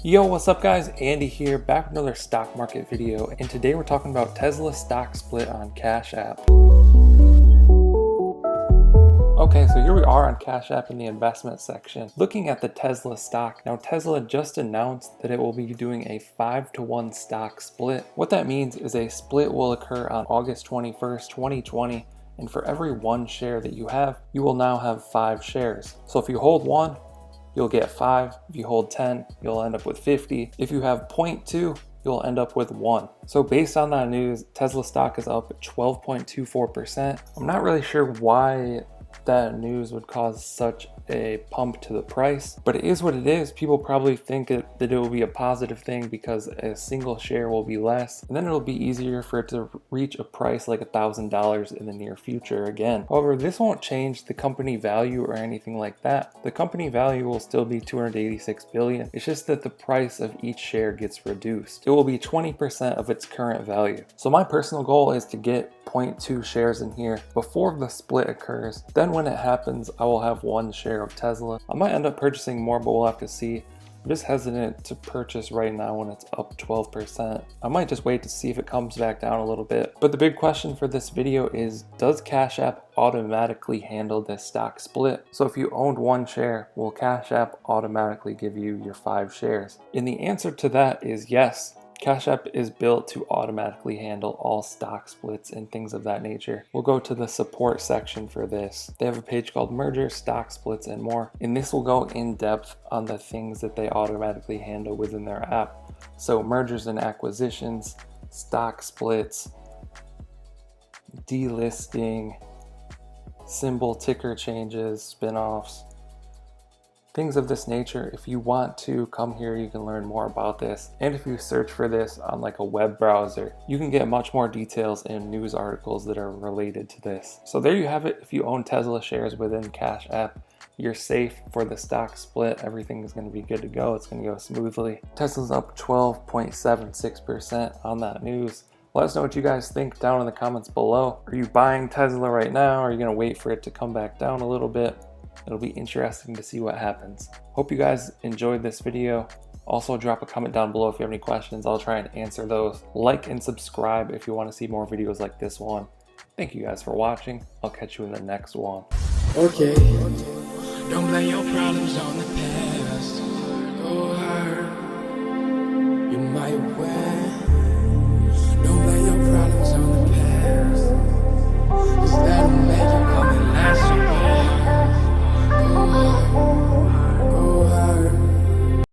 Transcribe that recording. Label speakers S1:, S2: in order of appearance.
S1: Yo, what's up guys? Andy here, back with another stock market video, and today we're talking about Tesla stock split on Cash App. Okay, so here we are on Cash App in the investment section, looking at the Tesla stock. Now Tesla just announced that it will be doing a 5-to-1 stock split. What that means is a split will occur on August 21st, 2020, and for every one share that you have, you will now have 5 shares. So if you hold one, you'll get 5. If you hold 10, you'll end up with 50. If you have 0.2, you'll end up with 1. So based on that news, Tesla stock is up at 12.24%. I'm not really sure why that news would cause such a pump to the price, but it is what it is. People probably think that it will be a positive thing because a single share will be less, and then it'll be easier for it to reach a price like $1,000 in the near future again. However, this won't change the company value or anything like that. The company value will still be $286 billion. It's just that the price of each share gets reduced. It will be 20% of its current value. So my personal goal is to get 0.2 shares in here before the split occurs. Then when it happens, I will have 1 share of Tesla. I might end up purchasing more, but we'll have to see. I'm just hesitant to purchase right now when it's up 12%. I might just wait to see if it comes back down a little bit. But the big question for this video is, does Cash App automatically handle this stock split? So if you owned 1 share, will Cash App automatically give you your 5 shares? And the answer to that is yes. Cash App is built to automatically handle all stock splits and things of that nature. We'll go to the support section for this. They have a page called Mergers, Stock Splits, and more. And this will go in depth on the things that they automatically handle within their app. So mergers and acquisitions, stock splits, delisting, symbol ticker changes, spin-offs, things of this nature. If you want to come here, you can learn more about this. And if you search for this on like a web browser, you can get much more details and news articles that are related to this. So there you have it. If you own Tesla shares within Cash App, you're safe for the stock split. Everything is going to be good to go. It's going to go smoothly. Tesla's up 12.76% on that news. Let us know what you guys think down in the comments below. Are you buying Tesla right now? Are you going to wait for it to come back down a little bit? It'll be interesting to see what happens. Hope you guys enjoyed this video. Also drop a comment down below if you have any questions. I'll try and answer those. Like and subscribe if you want to see more videos like this one. Thank you guys for watching. I'll catch you in the next one.
S2: Okay. Don't blame your problems on the past.